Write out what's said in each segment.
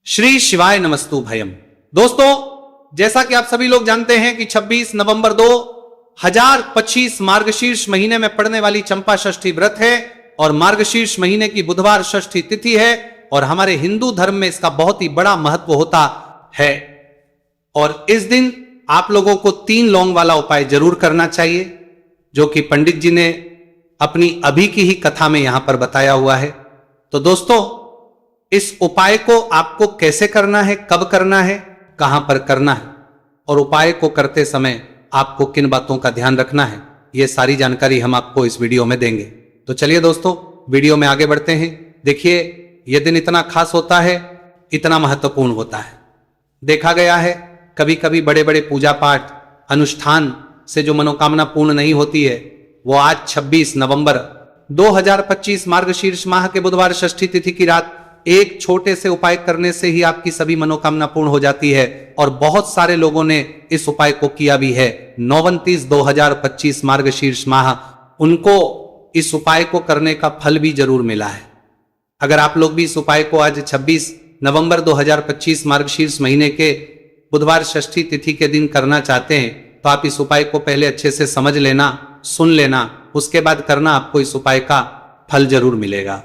श्री शिवाय नमस्तु भयम। दोस्तों, जैसा कि आप सभी लोग जानते हैं कि 26 नवंबर 2025 मार्गशीर्ष महीने में पड़ने वाली चंपा षष्ठी व्रत है और मार्गशीर्ष महीने की बुधवार षष्ठी तिथि है और हमारे हिंदू धर्म में इसका बहुत ही बड़ा महत्व होता है। और इस दिन आप लोगों को 3 लौंग वाला उपाय जरूर करना चाहिए, जो कि पंडित जी ने अपनी अभी की ही कथा में यहां पर बताया हुआ है। तो दोस्तों, इस उपाय को आपको कैसे करना है, कब करना है, कहां पर करना है और उपाय को करते समय आपको किन बातों का ध्यान रखना है, यह सारी जानकारी हम आपको इस वीडियो में देंगे। तो चलिए दोस्तों, वीडियो में आगे बढ़ते हैं। देखिए, यह दिन इतना खास होता है, इतना महत्वपूर्ण होता है। देखा गया है कभी कभी बड़े बड़े पूजा पाठ अनुष्ठान से जो मनोकामना पूर्ण नहीं होती है, वो आज 26 नवंबर 2025 मार्गशीर्ष माह के बुधवार षष्ठी तिथि की रात एक छोटे से उपाय करने से ही आपकी सभी मनोकामना पूर्ण हो जाती है। और बहुत सारे लोगों ने इस उपाय को किया भी है। 29/2025 मार्गशीर्ष माह, उनको इस उपाय को करने का फल भी जरूर मिला है। अगर आप लोग भी इस उपाय को आज 26 नवंबर 2025 मार्गशीर्ष महीने के बुधवार षष्ठी तिथि के दिन करना चाहते हैं, तो आप इस उपाय को पहले अच्छे से समझ लेना, सुन लेना, उसके बाद करना, आपको इस उपाय का फल जरूर मिलेगा।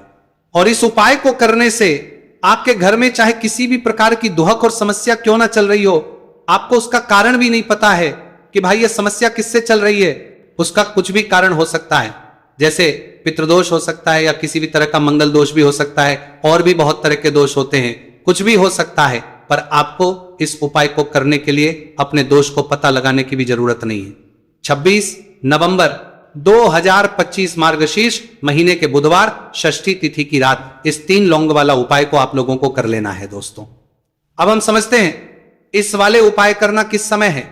और इस उपाय को करने से आपके घर में चाहे किसी भी प्रकार की दुहक और समस्या क्यों ना चल रही हो, आपको उसका कारण भी नहीं पता है कि भाई ये समस्या किससे चल रही है, उसका कुछ भी कारण हो सकता है। जैसे पितृदोष हो सकता है या किसी भी तरह का मंगल दोष भी हो सकता है, और भी बहुत तरह के दोष होते हैं, कुछ भी हो सकता है। पर आपको इस उपाय को करने के लिए अपने दोष को पता लगाने की भी जरूरत नहीं है। 26 नवंबर 2025 मार्गशीर्ष महीने के बुधवार षष्ठी तिथि की रात इस 3 लौंग वाला उपाय को आप लोगों को कर लेना है। दोस्तों, अब हम समझते हैं इस वाले उपाय करना किस समय है।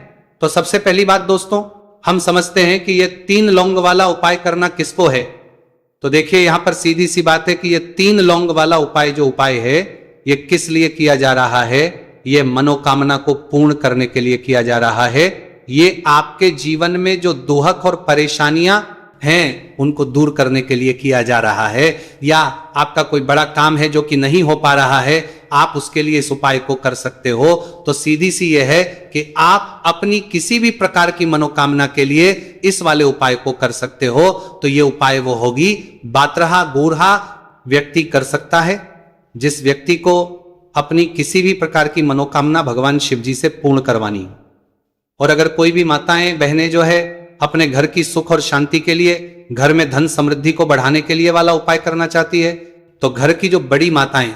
तो सबसे पहली बात दोस्तों, हम समझते हैं कि यह 3 लौंग वाला उपाय करना किसको है। तो देखिए, यहां पर सीधी सी बात है कि यह 3 लौंग वाला उपाय जो उपाय है, यह किस लिए किया जा रहा है। यह मनोकामना को पूर्ण करने के लिए किया जा रहा है। ये आपके जीवन में जो दुहक और परेशानियां हैं, उनको दूर करने के लिए किया जा रहा है। या आपका कोई बड़ा काम है जो कि नहीं हो पा रहा है, आप उसके लिए इस उपाय को कर सकते हो। तो सीधी सी यह है कि आप अपनी किसी भी प्रकार की मनोकामना के लिए इस वाले उपाय को कर सकते हो। तो ये उपाय वो होगी, बातरहा गूढ़ा व्यक्ति कर सकता है, जिस व्यक्ति को अपनी किसी भी प्रकार की मनोकामना भगवान शिव जी से पूर्ण करवानी। और अगर कोई भी माताएं बहनें जो है अपने घर की सुख और शांति के लिए, घर में धन समृद्धि को बढ़ाने के लिए वाला उपाय करना चाहती है, तो घर की जो बड़ी माताएं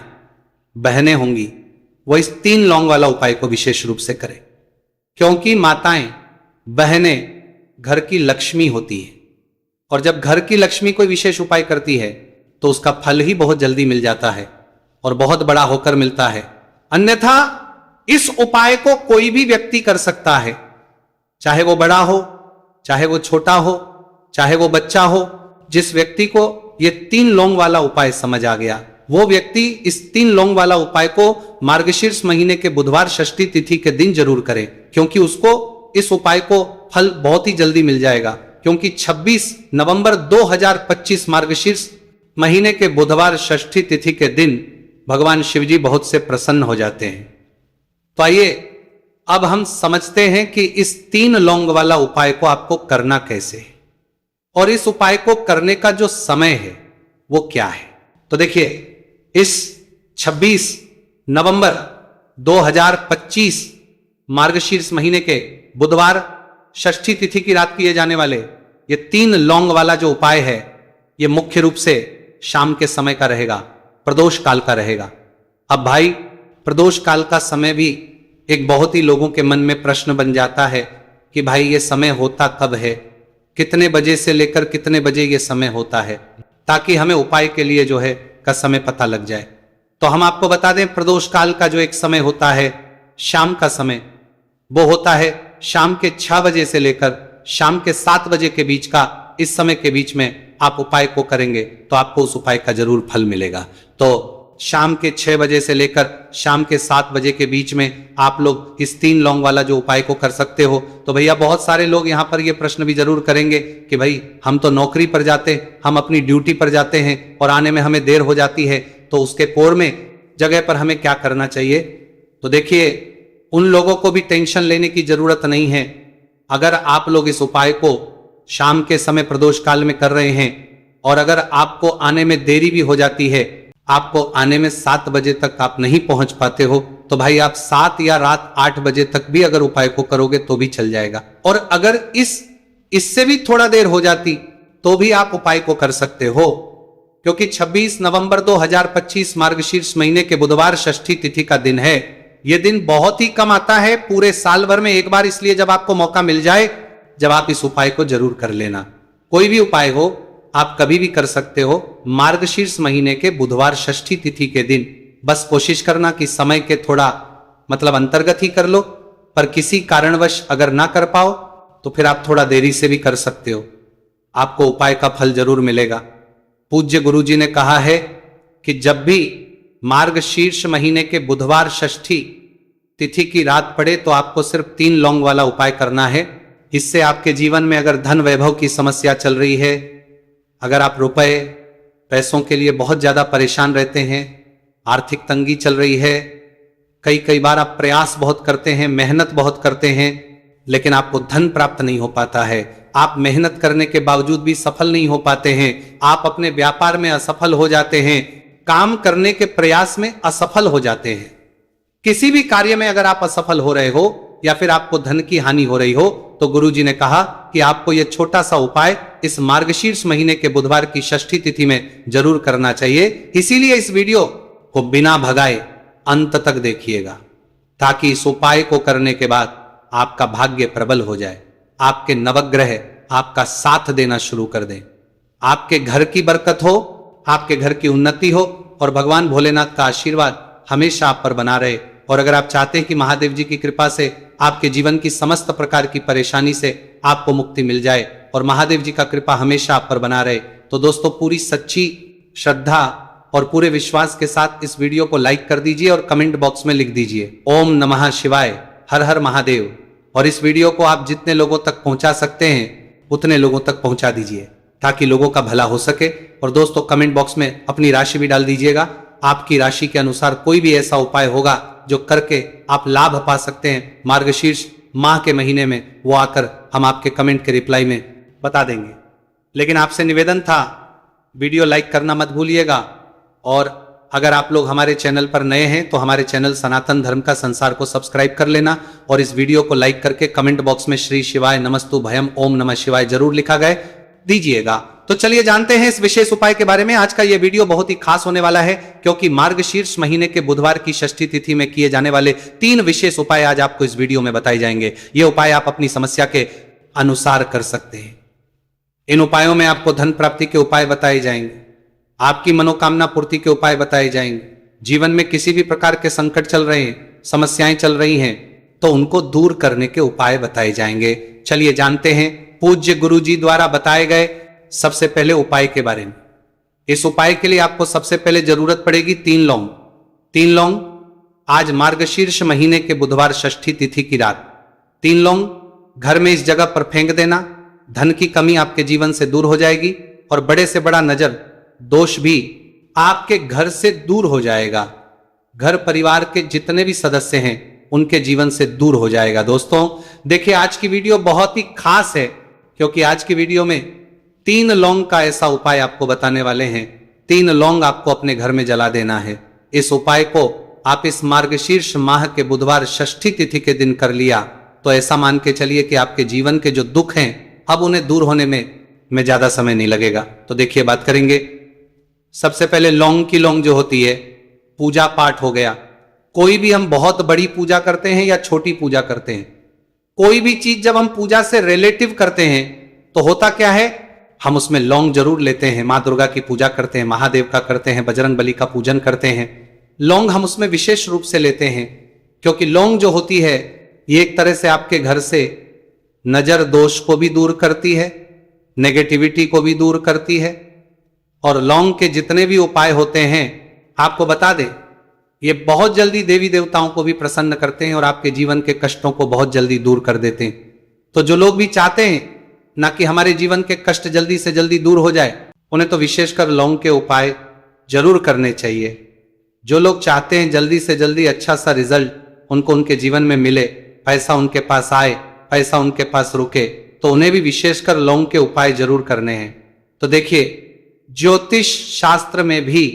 बहनें होंगी, वो इस 3 लौंग वाला उपाय को विशेष रूप से करें। क्योंकि माताएं बहनें घर की लक्ष्मी होती है, और जब घर की लक्ष्मी कोई विशेष उपाय करती है तो उसका फल ही बहुत जल्दी मिल जाता है और बहुत बड़ा होकर मिलता है। अन्यथा इस उपाय को कोई भी व्यक्ति कर सकता है, चाहे वो बड़ा हो, चाहे वो छोटा हो, चाहे वो बच्चा हो। जिस व्यक्ति को ये 3 लौंग वाला उपाय समझ आ गया, वो व्यक्ति इस 3 लौंग वाला उपाय को मार्गशीर्ष महीने के बुधवार षष्ठी तिथि के दिन जरूर करे, क्योंकि उसको इस उपाय को फल बहुत ही जल्दी मिल जाएगा। क्योंकि 26 नवंबर 2025 मार्गशीर्ष महीने के बुधवार षष्ठी तिथि के दिन भगवान शिव जी बहुत से प्रसन्न हो जाते हैं। तो आइए अब हम समझते हैं कि इस 3 लौंग वाला उपाय को आपको करना कैसे है और इस उपाय को करने का जो समय है वो क्या है। तो देखिए, इस 26 नवंबर 2025 मार्गशीर्ष महीने के बुधवार षष्ठी तिथि की रात किए जाने वाले ये 3 लौंग वाला जो उपाय है, ये मुख्य रूप से शाम के समय का रहेगा, प्रदोष काल का रहेगा। अब भाई, प्रदोष काल का समय भी एक बहुत ही लोगों के मन में प्रश्न बन जाता है कि भाई ये समय होता कब है, कितने बजे से लेकर कितने बजे ये समय होता है, ताकि हमें उपाय के लिए जो है का समय पता लग जाए। तो हम आपको बता दें, प्रदोष काल का जो एक समय होता है, शाम का समय, वो होता है शाम के 6 बजे से लेकर शाम के 7 बजे के बीच का। इस समय के बीच में आप उपाय को करेंगे तो आपको उस उपाय का जरूर फल मिलेगा। तो शाम के 6 बजे से लेकर शाम के 7 बजे के बीच में आप लोग इस 3 लौंग वाला जो उपाय को कर सकते हो। तो भैया, बहुत सारे लोग यहाँ पर ये प्रश्न भी जरूर करेंगे कि भाई, हम तो नौकरी पर जाते, हम अपनी ड्यूटी पर जाते हैं और आने में हमें देर हो जाती है, तो उसके कोर में जगह पर हमें क्या करना चाहिए। तो देखिए, उन लोगों को भी टेंशन लेने की जरूरत नहीं है। अगर आप लोग इस उपाय को शाम के समय प्रदोष काल में कर रहे हैं और अगर आपको आने में देरी भी हो जाती है, आपको आने में 7 बजे तक आप नहीं पहुंच पाते हो, तो भाई आप 7 या रात 8 बजे तक भी अगर उपाय को करोगे तो भी चल जाएगा। और अगर इससे भी थोड़ा देर हो जाती तो भी आप उपाय को कर सकते हो, क्योंकि 26 नवंबर 2025 मार्गशीर्ष महीने के बुधवार षष्ठी तिथि का दिन है। यह दिन बहुत ही कम आता है, पूरे साल भर में एक बार, इसलिए जब आपको मौका मिल जाए, जब आप इस उपाय को जरूर कर लेना। कोई भी उपाय हो, आप कभी भी कर सकते हो, मार्गशीर्ष महीने के बुधवार षष्ठी तिथि के दिन। बस कोशिश करना कि समय के थोड़ा अंतर्गत ही कर लो, पर किसी कारणवश अगर ना कर पाओ तो फिर आप थोड़ा देरी से भी कर सकते हो, आपको उपाय का फल जरूर मिलेगा। पूज्य गुरुजी ने कहा है कि जब भी मार्गशीर्ष महीने के बुधवार षष्ठी तिथि की रात पड़े तो आपको सिर्फ 3 लौंग वाला उपाय करना है। इससे आपके जीवन में अगर धन वैभव की समस्या चल रही है, अगर आप रुपए पैसों के लिए बहुत ज्यादा परेशान रहते हैं, आर्थिक तंगी चल रही है, कई बार आप प्रयास बहुत करते हैं, मेहनत बहुत करते हैं, लेकिन आपको धन प्राप्त नहीं हो पाता है, आप मेहनत करने के बावजूद भी सफल नहीं हो पाते हैं, आप अपने व्यापार में असफल हो जाते हैं, काम करने के प्रयास में असफल हो जाते हैं, किसी भी कार्य में अगर आप असफल हो रहे हो या फिर आपको धन की हानि हो रही हो, तो गुरुजी ने कहा कि आपको यह छोटा सा उपाय इस मार्गशीर्ष महीने के बुधवार की षष्ठी तिथि में जरूर करना चाहिए। इसीलिए इस वीडियो को बिना भगाए अंत तक देखिएगा, ताकि इस उपाय को करने के बाद आपका भाग्य प्रबल हो जाए, आपके नवग्रह आपका साथ देना शुरू कर दें, आपके घर की बरकत हो, आपके घर की उन्नति हो और भगवान भोलेनाथ का आशीर्वाद हमेशा आप पर बना रहे। और अगर आप चाहते हैं कि महादेव जी की कृपा से आपके जीवन की समस्त प्रकार की परेशानी से आपको मुक्ति मिल जाए और महादेव जी का कृपा हमेशा आप पर बना रहे, तो दोस्तों पूरी सच्ची श्रद्धा और पूरे विश्वास के साथ इस वीडियो को लाइक कर दीजिए और कमेंट बॉक्स में लिख दीजिए ओम नमः शिवाय, हर हर महादेव। और इस वीडियो को आप जितने लोगों तक पहुंचा सकते हैं उतने लोगों तक पहुंचा दीजिए, ताकि लोगों का भला हो सके। और दोस्तों कमेंट बॉक्स में अपनी राशि भी डाल दीजिएगा, आपकी राशि के अनुसार कोई भी ऐसा उपाय होगा जो करके आप लाभ पा सकते हैं मार्गशीर्ष माह के महीने में, वो आकर हम आपके कमेंट के रिप्लाई में बता देंगे। लेकिन आपसे निवेदन था, वीडियो लाइक करना मत भूलिएगा, और अगर आप लोग हमारे चैनल पर नए हैं तो हमारे चैनल सनातन धर्म का संसार को सब्सक्राइब कर लेना और इस वीडियो को लाइक करके कमेंट बॉक्स में श्री शिवाय नमस्तु भयम ओम नमः शिवाय जरूर लिखा गए दीजिएगा। तो चलिए जानते हैं इस विशेष उपाय के बारे में। आज का यह वीडियो बहुत ही खास होने वाला है, क्योंकि मार्गशीर्ष महीने के बुधवार की षष्ठी तिथि में किए जाने वाले 3 विशेष उपाय आज आपको इस वीडियो में बताए जाएंगे। ये उपाय आप अपनी समस्या के अनुसार कर सकते हैं। इन उपायों में आपको धन प्राप्ति के उपाय बताए जाएंगे, आपकी मनोकामना पूर्ति के उपाय बताए जाएंगे, जीवन में किसी भी प्रकार के संकट चल रहे हैं, समस्याएं चल रही हैं, तो उनको दूर करने के उपाय बताए जाएंगे। चलिए जानते हैं पूज्य गुरुजी द्वारा बताए गए सबसे पहले उपाय के बारे में। इस उपाय के लिए आपको सबसे पहले जरूरत पड़ेगी 3 लौंग। 3 लौंग आज मार्गशीर्ष महीने के बुधवार षष्ठी तिथि की रात 3 लौंग घर में इस जगह पर फेंक देना। धन की कमी आपके जीवन से दूर हो जाएगी और बड़े से बड़ा नजर दोष भी आपके घर से दूर हो जाएगा। घर परिवार के जितने भी सदस्य हैं उनके जीवन से दूर हो जाएगा। दोस्तों देखिए, आज की वीडियो बहुत ही खास है, क्योंकि आज की वीडियो में 3 लौंग का ऐसा उपाय आपको बताने वाले हैं। 3 लौंग आपको अपने घर में जला देना है। इस उपाय को आप इस मार्गशीर्ष माह के बुधवार षष्ठी तिथि के दिन कर लिया तो ऐसा मान के चलिए कि आपके जीवन के जो दुख हैं अब उन्हें दूर होने में ज्यादा समय नहीं लगेगा। तो देखिए बात करेंगे। सबसे पहले लौंग की लौंग जो होती है, पूजा पाठ हो गया। कोई भी हम बहुत बड़ी पूजा करते हैं या छोटी पूजा करते हैं, कोई भी चीज जब हम पूजा से रिलेटिव करते हैं तो होता क्या है, हम उसमें लौंग जरूर लेते हैं। माँ दुर्गा की पूजा करते हैं, महादेव का करते हैं, बजरंग बली का पूजन करते हैं, लौंग हम उसमें विशेष रूप से लेते हैं, क्योंकि लौंग जो होती है ये एक तरह से आपके घर से नजर दोष को भी दूर करती है, नेगेटिविटी को भी दूर करती है। और लौंग के जितने भी उपाय होते हैं आपको बता दें, ये बहुत जल्दी देवी देवताओं को भी प्रसन्न करते हैं और आपके जीवन के कष्टों को बहुत जल्दी दूर कर देते हैं। तो जो लोग भी चाहते हैं ना कि हमारे जीवन के कष्ट जल्दी से जल्दी दूर हो जाए, उन्हें तो विशेषकर लौंग के उपाय जरूर करने चाहिए। जो लोग चाहते हैं जल्दी से जल्दी अच्छा सा रिजल्ट उनको उनके जीवन में मिले, पैसा उनके पास आए, पैसा उनके पास रुके, तो उन्हें भी विशेषकर लौंग के उपाय जरूर करने हैं। तो देखिए, ज्योतिष शास्त्र में भी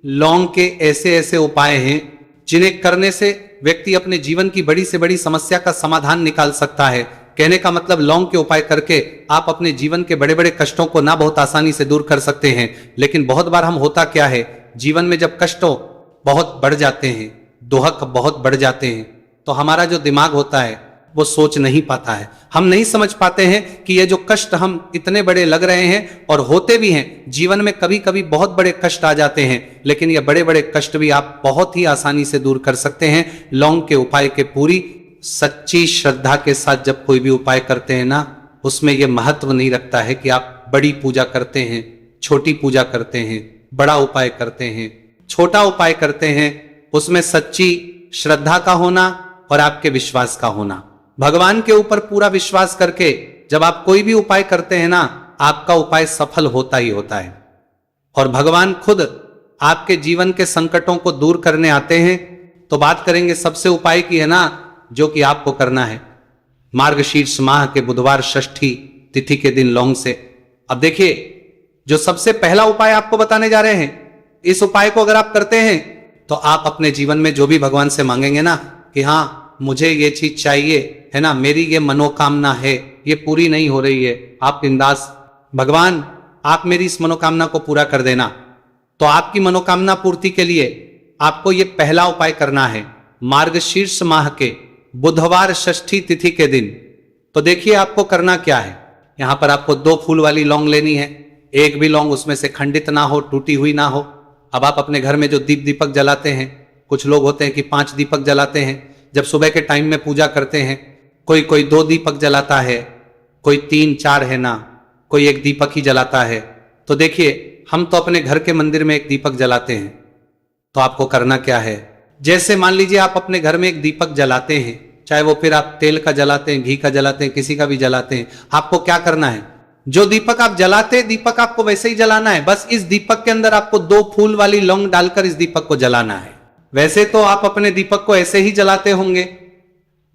लौंग के ऐसे ऐसे उपाय हैं जिन्हें करने से व्यक्ति अपने जीवन की बड़ी से बड़ी समस्या का समाधान निकाल सकता है। कहने का मतलब लौंग के उपाय करके आप अपने जीवन के बड़े बड़े कष्टों को ना बहुत आसानी से दूर कर सकते हैं। लेकिन बहुत बार हम होता क्या है, जीवन में जब कष्टों बहुत बढ़ जाते हैं, दुहक बहुत बढ़ जाते हैं, तो हमारा जो दिमाग होता है वो सोच नहीं पाता है। हम नहीं समझ पाते हैं कि ये जो कष्ट हम इतने बड़े लग रहे हैं और होते भी हैं, जीवन में कभी कभी बहुत बड़े कष्ट आ जाते हैं, लेकिन ये बड़े बड़े कष्ट भी आप बहुत ही आसानी से दूर कर सकते हैं लौंग के उपाय के पूरी सच्ची श्रद्धा के साथ। जब कोई भी उपाय करते हैं ना, उसमें यह महत्व नहीं रखता है कि आप बड़ी पूजा करते हैं, छोटी पूजा करते हैं, बड़ा उपाय करते हैं, छोटा उपाय करते हैं, उसमें सच्ची श्रद्धा का होना और आपके विश्वास का होना। भगवान के ऊपर पूरा विश्वास करके जब आप कोई भी उपाय करते हैं ना, आपका उपाय सफल होता ही होता है और भगवान खुद आपके जीवन के संकटों को दूर करने आते हैं। तो बात करेंगे सबसे उपाय की है ना, जो कि आपको करना है मार्गशीर्ष माह के बुधवार षष्ठी तिथि के दिन लौंग से। अब देखिए, जो सबसे पहला उपाय आपको बताने जा रहे हैं, इस उपाय को अगर आप करते हैं तो आप अपने जीवन में जो भी भगवान से मांगेंगे ना कि हाँ मुझे ये चीज चाहिए है ना, मेरी ये मनोकामना है, ये पूरी नहीं हो रही है, आप बिंदास भगवान आप मेरी इस मनोकामना को पूरा कर देना। तो आपकी मनोकामना पूर्ति के लिए आपको ये पहला उपाय करना है मार्गशीर्ष माह के बुधवार षष्ठी तिथि के दिन। तो देखिए आपको करना क्या है, यहां पर आपको 2 फूल वाली लौंग लेनी है, एक भी लौंग उसमें से खंडित ना हो, टूटी हुई ना हो। अब आप अपने घर में जो दीपक जलाते हैं, कुछ लोग होते हैं कि 5 दीपक जलाते हैं जब सुबह के टाइम में पूजा करते हैं, कोई 2 दीपक जलाता है, कोई 3-4 है ना, कोई 1 दीपक ही जलाता है। तो देखिए, हम तो अपने घर के मंदिर में 1 दीपक जलाते हैं। तो आपको करना क्या है, जैसे मान लीजिए आप अपने घर में 1 दीपक जलाते हैं, चाहे वो फिर आप तेल का जलाते हैं, घी का जलाते हैं, किसी का भी जलाते हैं, आपको क्या करना है, जो दीपक आप जलाते हैं दीपक आपको वैसे ही जलाना है। बस इस दीपक के अंदर आपको 2 फूल वाली लौंग डालकर इस दीपक को जलाना है। वैसे तो आप अपने दीपक को ऐसे ही जलाते होंगे,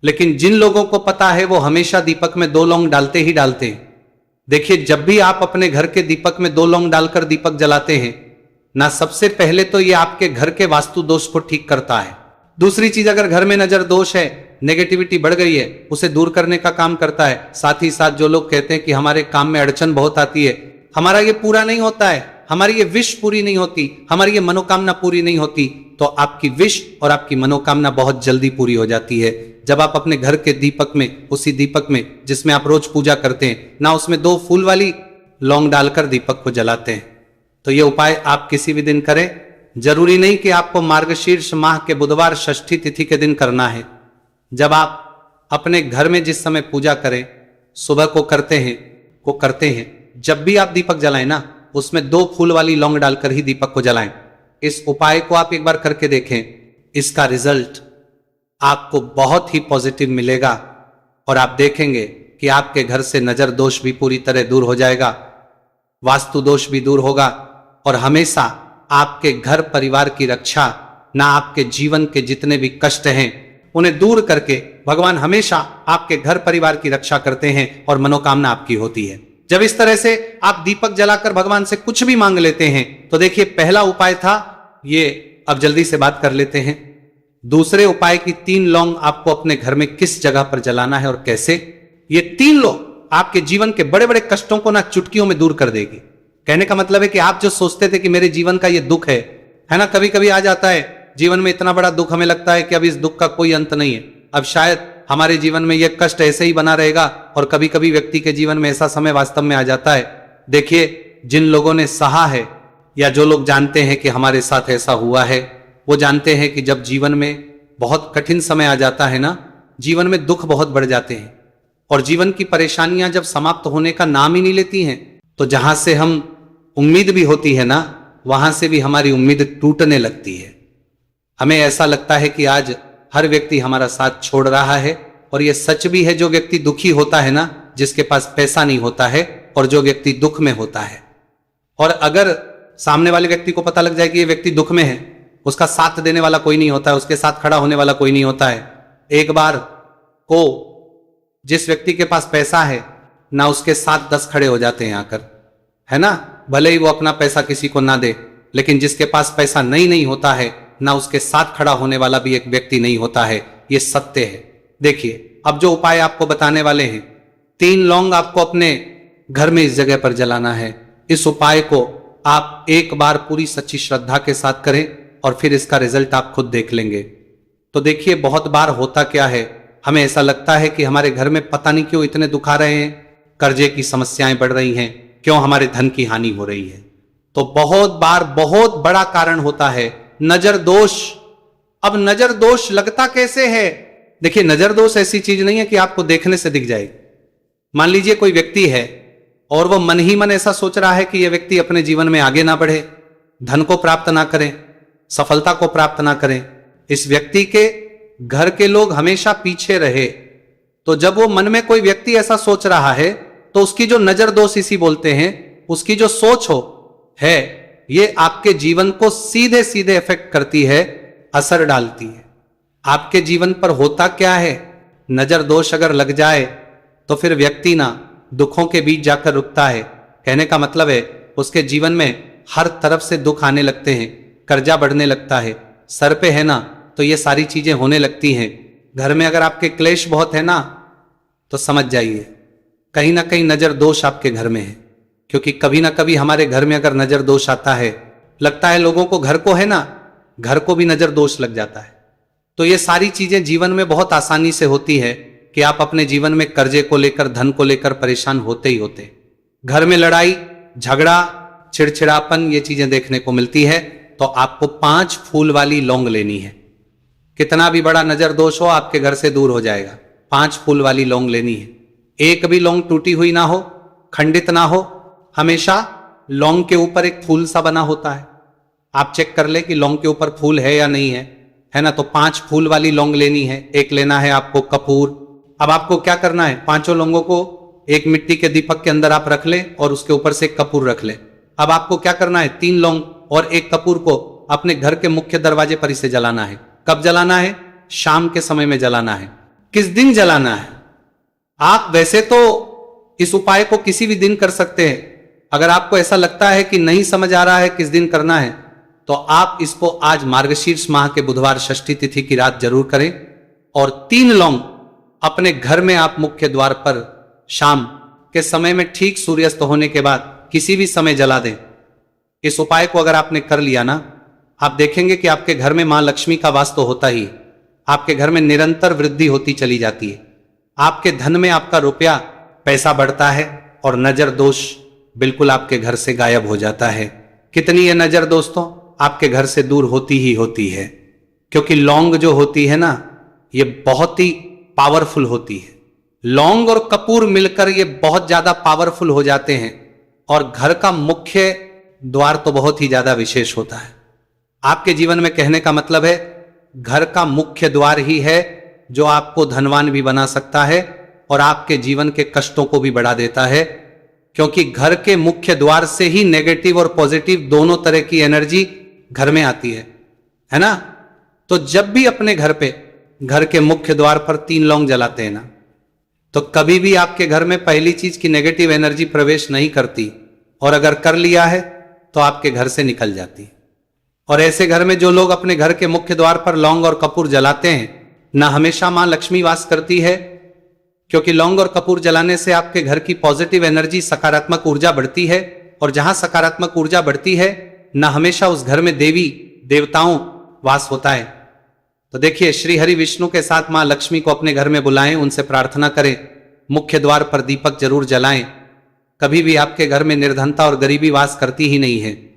लेकिन जिन लोगों को पता है वो हमेशा दीपक में 2 लौंग डालते ही डालते हैं। देखिए, जब भी आप अपने घर के दीपक में 2 लौंग डालकर दीपक जलाते हैं ना, सबसे पहले तो ये आपके घर के वास्तु दोष को ठीक करता है। दूसरी चीज, अगर घर में नजर दोष है, नेगेटिविटी बढ़ गई है, उसे दूर करने का काम करता है। साथ ही साथ जो लोग कहते हैं कि हमारे काम में अड़चन बहुत आती है, हमारा ये पूरा नहीं होता है, हमारी ये विश पूरी नहीं होती, हमारी ये मनोकामना पूरी नहीं होती, तो आपकी विश और आपकी मनोकामना बहुत जल्दी पूरी हो जाती है जब आप अपने घर के दीपक में, उसी दीपक में जिसमें आप रोज पूजा करते हैं ना, उसमें 2 फूल वाली लौंग डालकर दीपक को जलाते हैं। तो ये उपाय आप किसी भी दिन करें, जरूरी नहीं कि आपको मार्गशीर्ष माह के बुधवार षष्ठी तिथि के दिन करना है। जब आप अपने घर में जिस समय पूजा करें, सुबह को करते हैं, जब भी आप दीपक जलाएं ना, उसमें 2 फूल वाली लौंग डालकर ही दीपक को जलाएं। इस उपाय को आप एक बार करके देखें, इसका रिजल्ट आपको बहुत ही पॉजिटिव मिलेगा और आप देखेंगे कि आपके घर से नजर दोष भी पूरी तरह दूर हो जाएगा, वास्तु दोष भी दूर होगा और हमेशा आपके घर परिवार की रक्षा, ना आपके जीवन के जितने भी कष्ट हैं उन्हें दूर करके भगवान हमेशा आपके घर परिवार की रक्षा करते हैं और मनोकामना आपकी होती है। जब इस तरह से आप दीपक जलाकर भगवान से कुछ भी मांग लेते हैं, तो देखिए पहला उपाय था ये। अब जल्दी से बात कर लेते हैं दूसरे उपाय की। 3 लौंग आपको अपने घर में किस जगह पर जलाना है और कैसे। ये 3 लौंग आपके जीवन के बड़े बड़े कष्टों को ना चुटकियों में दूर कर देगी। कहने का मतलब है कि आप जो सोचते थे कि मेरे जीवन का ये दुख है ना, कभी कभी आ जाता है जीवन में इतना बड़ा दुख, हमें लगता है कि अब इस दुख का कोई अंत नहीं है, अब शायद हमारे जीवन में यह कष्ट ऐसे ही बना रहेगा। और कभी कभी व्यक्ति के जीवन में ऐसा समय वास्तव में आ जाता है। देखिए, जिन लोगों ने सहा है या जो लोग जानते हैं कि हमारे साथ ऐसा हुआ है, वो जानते हैं कि जब जीवन में बहुत कठिन समय आ जाता है ना, जीवन में दुख बहुत बढ़ जाते हैं और जीवन की परेशानियां जब समाप्त होने का नाम ही नहीं लेती हैं, तो जहां से हम उम्मीद भी होती है ना, वहां से भी हमारी उम्मीद टूटने लगती है। हमें ऐसा लगता है कि आज हर व्यक्ति हमारा साथ छोड़ रहा है। और यह सच भी है, जो व्यक्ति दुखी होता है ना, जिसके पास पैसा नहीं होता है, और जो व्यक्ति दुख में होता है, और अगर सामने वाले व्यक्ति को पता लग जाए कि ये व्यक्ति दुख में है, उसका साथ देने वाला कोई नहीं होता है, उसके साथ खड़ा होने वाला कोई नहीं होता है। एक बार को जिस व्यक्ति के पास पैसा है ना उसके साथ 10 खड़े हो जाते हैं आकर, है ना, भले ही वो अपना पैसा किसी को ना दे, लेकिन जिसके पास पैसा नहीं होता है ना उसके साथ खड़ा होने वाला भी एक व्यक्ति नहीं होता है। ये सत्य है। देखिए अब जो उपाय आपको बताने वाले हैं, 3 लौंग आपको अपने घर में इस जगह पर जलाना है। इस उपाय को आप एक बार पूरी सच्ची श्रद्धा के साथ करें और फिर इसका रिजल्ट आप खुद देख लेंगे। तो देखिए बहुत बार होता क्या है, हमें ऐसा लगता है कि हमारे घर में पता नहीं क्यों इतने दुख आ रहे हैं, कर्जे की समस्याएं बढ़ रही हैं, क्यों हमारे धन की हानि हो रही है। तो बहुत बार बहुत बड़ा कारण होता है नजर दोष। अब नजर दोष लगता कैसे है? देखिए नजर दोष ऐसी चीज नहीं है कि आपको देखने से दिख जाएगी। मान लीजिए कोई व्यक्ति है और वो मन ही मन ऐसा सोच रहा है कि यह व्यक्ति अपने जीवन में आगे ना बढ़े, धन को प्राप्त ना करें, सफलता को प्राप्त ना करें, इस व्यक्ति के घर के लोग हमेशा पीछे रहे। तो जब वो मन में कोई व्यक्ति ऐसा सोच रहा है तो उसकी जो नजर दोष इसी बोलते हैं, उसकी जो सोच है ये आपके जीवन को सीधे सीधे इफेक्ट करती है, असर डालती है। आपके जीवन पर होता क्या है, नजर दोष अगर लग जाए तो फिर व्यक्ति ना दुखों के बीच जाकर रुकता है। कहने का मतलब है उसके जीवन में हर तरफ से दुख आने लगते हैं, कर्जा बढ़ने लगता है, सर पे है ना तो ये सारी चीजें होने लगती हैं। घर में अगर आपके क्लेश बहुत है ना तो समझ जाइए कहीं ना कहीं नजर दोष आपके घर में है। क्योंकि कभी ना कभी हमारे घर में अगर नजर दोष आता है, लगता है लोगों को घर को है ना, घर को भी नजर दोष लग जाता है। तो ये सारी चीजें जीवन में बहुत आसानी से होती है कि आप अपने जीवन में कर्जे को लेकर, धन को लेकर परेशान होते ही होते। घर में लड़ाई झगड़ा चिड़चिड़ापन ये चीजें देखने को मिलती है। तो आपको 5 फूल वाली लौंग लेनी है। कितना भी बड़ा नजर दोष हो आपके घर से दूर हो जाएगा। 5 फूल वाली लौंग लेनी है। एक भी लौंग टूटी हुई ना हो, खंडित ना हो, हमेशा लौंग के ऊपर एक फूल सा बना होता है। आप चेक कर ले कि लौंग के ऊपर फूल है या नहीं है ना। तो 5 फूल वाली लौंग लेनी है। एक लेना है आपको कपूर। अब आपको क्या करना है, 5 लौंगों को एक मिट्टी के दीपक के अंदर आप रख ले और उसके ऊपर से एक कपूर रख ले। अब आपको क्या करना है, 3 लौंग और एक कपूर को अपने घर के मुख्य दरवाजे पर इसे जलाना है। कब जलाना है? शाम के समय में जलाना है। किस दिन जलाना है? आप वैसे तो इस उपाय को किसी भी दिन कर सकते हैं। अगर आपको ऐसा लगता है कि नहीं समझ आ रहा है किस दिन करना है तो आप इसको आज मार्गशीर्ष माह के बुधवार षष्ठी तिथि की रात जरूर करें। और 3 लौंग अपने घर में आप मुख्य द्वार पर शाम के समय में ठीक सूर्यास्त होने के बाद किसी भी समय जला दें। इस उपाय को अगर आपने कर लिया ना, आप देखेंगे कि आपके घर में मां लक्ष्मी का वास तो होता ही, आपके घर में निरंतर वृद्धि होती चली जाती है। आपके धन में आपका रुपया पैसा बढ़ता है और नजर दोष बिल्कुल आपके घर से गायब हो जाता है। कितनी ये नजर दोस्तों आपके घर से दूर होती ही होती है। क्योंकि लौंग जो होती है ना ये बहुत ही पावरफुल होती है। लौंग और कपूर मिलकर ये बहुत ज्यादा पावरफुल हो जाते हैं। और घर का मुख्य द्वार तो बहुत ही ज्यादा विशेष होता है। आपके जीवन में कहने का मतलब है घर का मुख्य द्वार ही है जो आपको धनवान भी बना सकता है और आपके जीवन के कष्टों को भी बढ़ा देता है। क्योंकि घर के मुख्य द्वार से ही नेगेटिव और पॉजिटिव दोनों तरह की एनर्जी घर में आती है ना। तो जब भी अपने घर पे घर के मुख्य द्वार पर 3 लौंग जलाते हैं ना तो कभी भी आपके घर में पहली चीज की नेगेटिव एनर्जी प्रवेश नहीं करती, और अगर कर लिया है तो आपके घर से निकल जाती। और ऐसे घर में जो लोग अपने घर के मुख्य द्वार पर लौंग और कपूर जलाते हैं ना, हमेशा मां लक्ष्मी वास करती है। क्योंकि लौंग और कपूर जलाने से आपके घर की पॉजिटिव एनर्जी, सकारात्मक ऊर्जा बढ़ती है। और जहां सकारात्मक ऊर्जा बढ़ती है ना, हमेशा उस घर में देवी देवताओं वास होता है। तो देखिए श्री हरि विष्णु के साथ मां लक्ष्मी को अपने घर में बुलाएं, उनसे प्रार्थना करें, मुख्य द्वार पर दीपक जरूर जलाएं। कभी भी आपके घर में निर्धनता और गरीबी वास करती ही नहीं है।